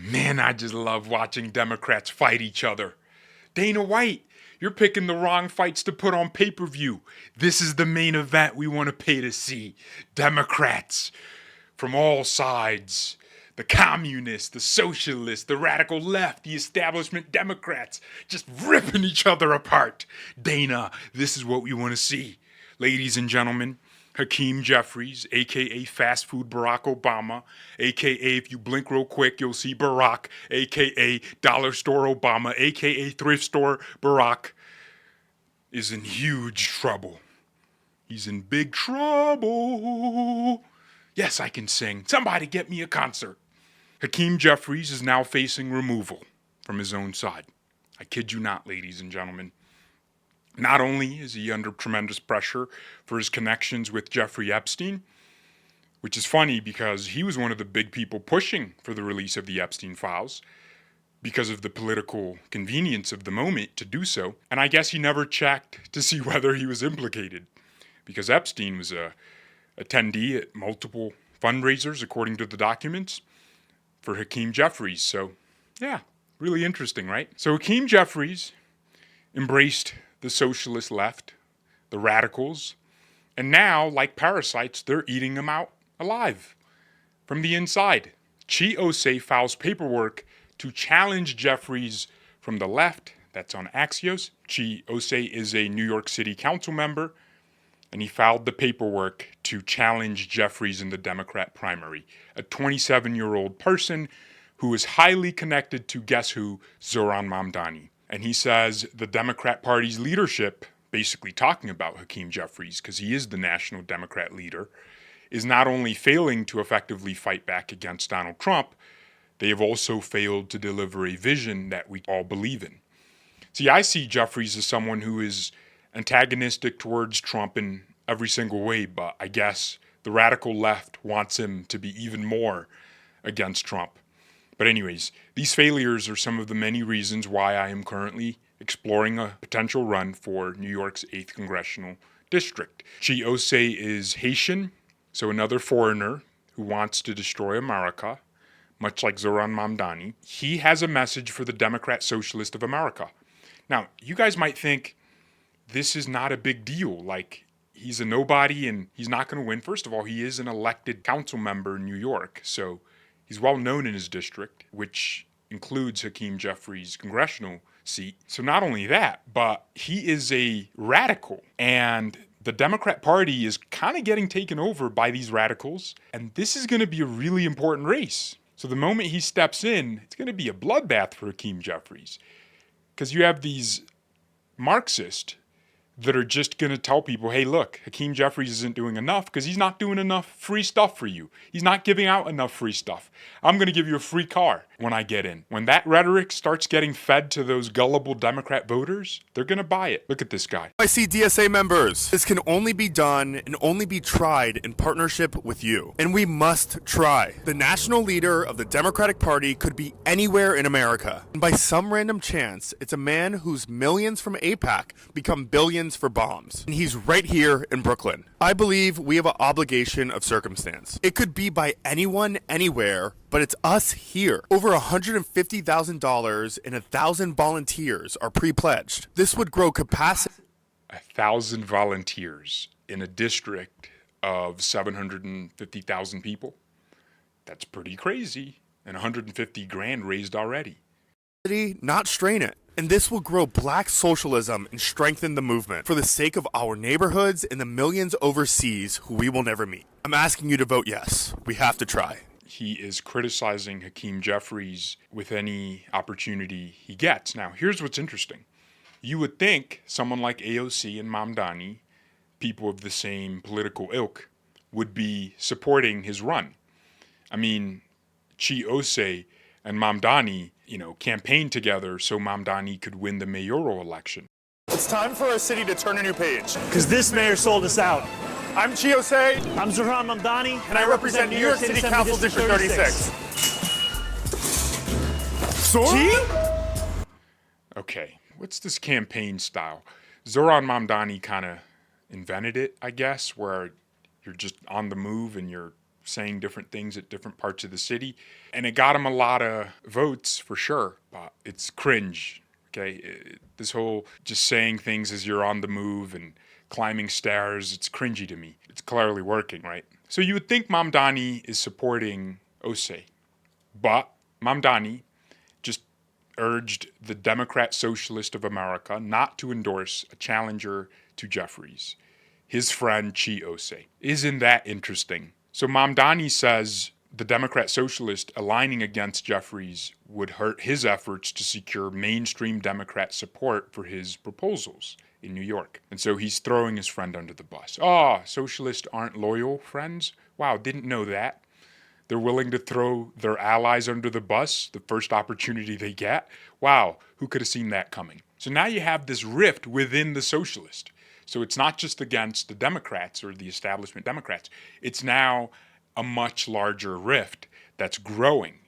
Man, I just love watching Democrats fight each other. Dana White, you're picking the wrong fights to put on pay-per-view. This is the main event we want to pay to see. Democrats from all sides. The communists, the socialists, the radical left, the establishment Democrats, just ripping each other apart. Dana, this is what we want to see. Ladies and gentlemen, Hakeem Jeffries, aka Fast Food Barack Obama, aka if you blink real quick, you'll see Barack, aka Dollar Store Obama, aka Thrift Store Barack, is in huge trouble. He's in big trouble. Yes, I can sing. Somebody get me a concert. Hakeem Jeffries is now facing removal from his own side. I kid you not, ladies and gentlemen. Not only is he under tremendous pressure for his connections with Jeffrey Epstein, which is funny because he was one of the big people pushing for the release of the Epstein files because of the political convenience of the moment to do so. And I guess he never checked to see whether he was implicated because Epstein was a attendee at multiple fundraisers, according to the documents, for Hakeem Jeffries. So, yeah, really interesting, right? So Hakeem Jeffries embraced the socialist left, the radicals, and now, like parasites, they're eating him out alive from the inside. Chi Osei files paperwork to challenge Jeffries from the left. That's on Axios. Chi Osei is a New York City council member, and he filed the paperwork to challenge Jeffries in the Democrat primary, a 27-year-old person who is highly connected to, guess who, Zohran Mamdani. And he says the Democrat Party's leadership, basically talking about Hakeem Jeffries, because he is the national Democrat leader, is not only failing to effectively fight back against Donald Trump, they have also failed to deliver a vision that we all believe in. See, I see Jeffries as someone who is antagonistic towards Trump in every single way, but I guess the radical left wants him to be even more against Trump. But anyways, these failures are some of the many reasons why I am currently exploring a potential run for New York's 8th Congressional District. Chi Osei is Haitian, so another foreigner who wants to destroy America, much like Zohran Mamdani. He has a message for the Democrat Socialist of America. Now, you guys might think this is not a big deal, like he's a nobody and he's not going to win. First of all, he is an elected council member in New York, so he's well known in his district, which includes Hakeem Jeffries' congressional seat. So not only that, but he is a radical, and the Democrat Party is kind of getting taken over by these radicals, and this is going to be a really important race. So the moment he steps in, it's going to be a bloodbath for Hakeem Jeffries, because you have these Marxists that are just going to tell people, hey, look, Hakeem Jeffries isn't doing enough because he's not doing enough free stuff for you. He's not giving out enough free stuff. I'm going to give you a free car when I get in. When that rhetoric starts getting fed to those gullible Democrat voters, they're going to buy it. Look at this guy. I see DSA members. This can only be done and only be tried in partnership with you. And we must try. The national leader of the Democratic Party could be anywhere in America. And by some random chance, it's a man whose millions from AIPAC become billions for bombs. And he's right here in Brooklyn. I believe we have an obligation of circumstance. It could be by anyone, anywhere, but it's us here. Over $150,000 and 1,000 volunteers are pre-pledged. This would grow capacity. 1,000 volunteers in a district of 750,000 people. That's pretty crazy. And 150 grand raised already. Not strain it. And this will grow black socialism and strengthen the movement for the sake of our neighborhoods and the millions overseas who we will never meet. I'm asking you to vote yes. We have to try. He is criticizing Hakeem Jeffries with any opportunity he gets. Now, here's what's interesting. You would think someone like AOC and Mamdani, people of the same political ilk, would be supporting his run. I mean, Chi Osei and Mamdani, campaigned together so Mamdani could win the mayoral election. It's time for our city to turn a new page. Because this mayor sold us out. I'm Chi Osei. I'm Zohran Mamdani. And I represent New York City Council District 36. Chi? Okay, what's this campaign style? Zohran Mamdani kind of invented it, I guess, where you're just on the move and you're saying different things at different parts of the city. And it got him a lot of votes for sure, but it's cringe. Okay, this whole just saying things as you're on the move and climbing stairs, it's cringy to me. It's clearly working, right? So you would think Mamdani is supporting Osei, but Mamdani just urged the Democrat Socialist of America not to endorse a challenger to Jeffries, his friend Chi Osei. Isn't that interesting? So Mamdani says the Democrat Socialist aligning against Jeffries would hurt his efforts to secure mainstream Democrat support for his proposals in New York. And so he's throwing his friend under the bus. Oh, socialists aren't loyal friends? Wow, didn't know that. They're willing to throw their allies under the bus the first opportunity they get? Wow, who could have seen that coming? So now you have this rift within the socialist. So it's not just against the Democrats or the establishment Democrats. It's now a much larger rift that's growing.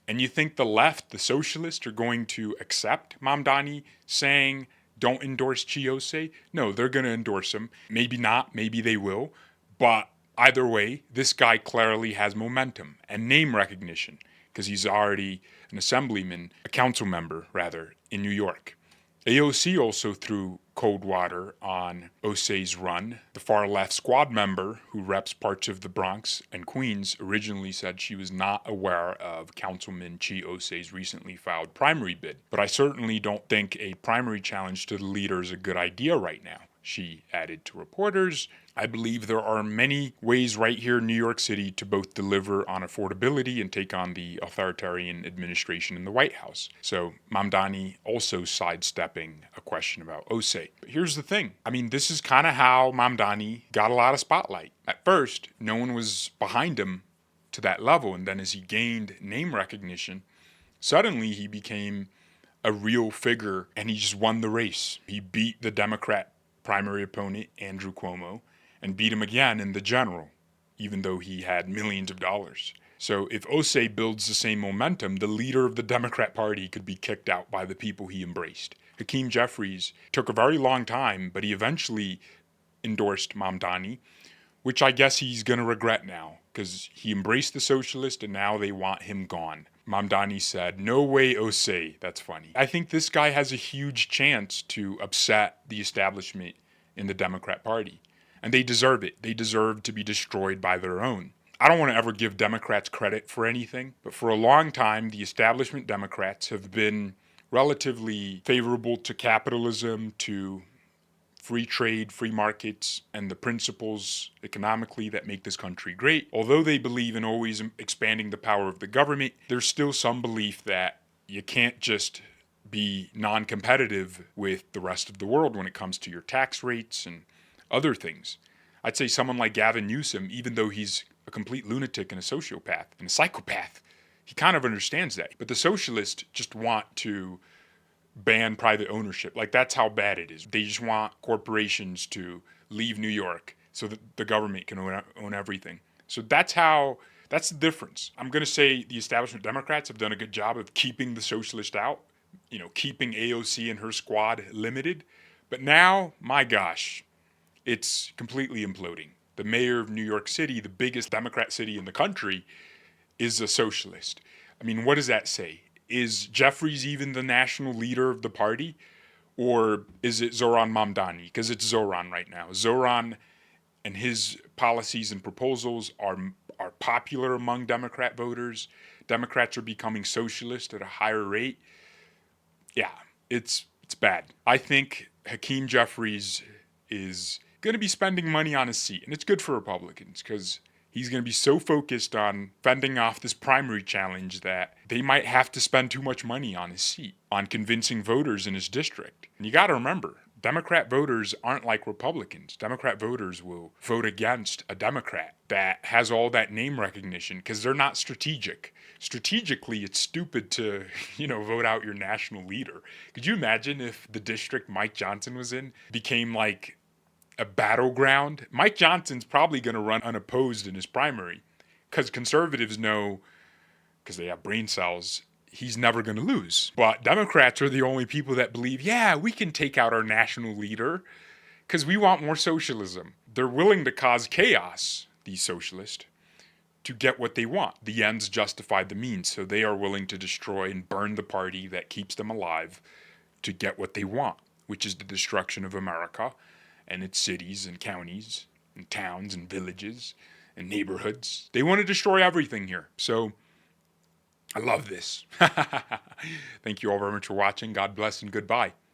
And you think the left, the socialists, are going to accept Mamdani saying, don't endorse Chi Osei? No, they're going to endorse him. Maybe not, maybe they will. But either way, this guy clearly has momentum and name recognition because he's already an assemblyman, a council member, rather, in New York. AOC also threw cold water on Osei's run. The far left squad member who reps parts of the Bronx and Queens originally said she was not aware of Councilman Chi Osei's recently filed primary bid. But I certainly don't think a primary challenge to the leader is a good idea right now, she added to reporters. I believe there are many ways right here in New York City to both deliver on affordability and take on the authoritarian administration in the White House. So Mamdani also sidestepping a question about Osei. But here's the thing. I mean, this is kind of how Mamdani got a lot of spotlight. At first, no one was behind him to that level. And then as he gained name recognition, suddenly he became a real figure and he just won the race. He beat the Democrat primary opponent, Andrew Cuomo, and beat him again in the general, even though he had millions of dollars. So if Osei builds the same momentum, the leader of the Democrat Party could be kicked out by the people he embraced. Hakeem Jeffries took a very long time, but he eventually endorsed Mamdani, which I guess he's going to regret now, because he embraced the socialist and now they want him gone. Mamdani said, "No way, Osei." That's funny. I think this guy has a huge chance to upset the establishment in the Democrat Party. And they deserve it. They deserve to be destroyed by their own. I don't want to ever give Democrats credit for anything, but for a long time, the establishment Democrats have been relatively favorable to capitalism, to free trade, free markets, and the principles economically that make this country great. Although they believe in always expanding the power of the government, there's still some belief that you can't just be non-competitive with the rest of the world when it comes to your tax rates and other things. I'd say someone like Gavin Newsom, even though he's a complete lunatic and a sociopath and a psychopath, he kind of understands that. But the socialists just want to ban private ownership. Like, that's how bad it is. They just want corporations to leave New York so that the government can own everything. So that's the difference. I'm going to say the establishment Democrats have done a good job of keeping the socialist out, keeping AOC and her squad limited. But now, my gosh, it's completely imploding. The mayor of New York City, the biggest Democrat city in the country, is a socialist. I mean, what does that say? Is Jeffries even the national leader of the party? Or is it Zohran Mamdani? Because it's Zohran right now. Zohran and his policies and proposals are popular among Democrat voters. Democrats are becoming socialist at a higher rate. Yeah, it's bad. I think Hakeem Jeffries is going to be spending money on his seat, and it's good for Republicans because he's going to be so focused on fending off this primary challenge that they might have to spend too much money on his seat, on convincing voters in his district. And you got to remember, Democrat voters aren't like Republicans. Democrat voters will vote against a Democrat that has all that name recognition because they're not strategic. Strategically, it's stupid to, vote out your national leader. Could you imagine if the district Mike Johnson was in became like a battleground? Mike Johnson's probably going to run unopposed in his primary because conservatives know, because they have brain cells, he's never going to lose. But Democrats are the only people that believe, yeah, we can take out our national leader because we want more socialism. They're willing to cause chaos, these socialists, to get what they want. The ends justify the means, so they are willing to destroy and burn the party that keeps them alive to get what they want, which is the destruction of America and its cities and counties and towns and villages and neighborhoods. They want to destroy everything here. So I love this. Thank you all very much for watching. God bless and goodbye.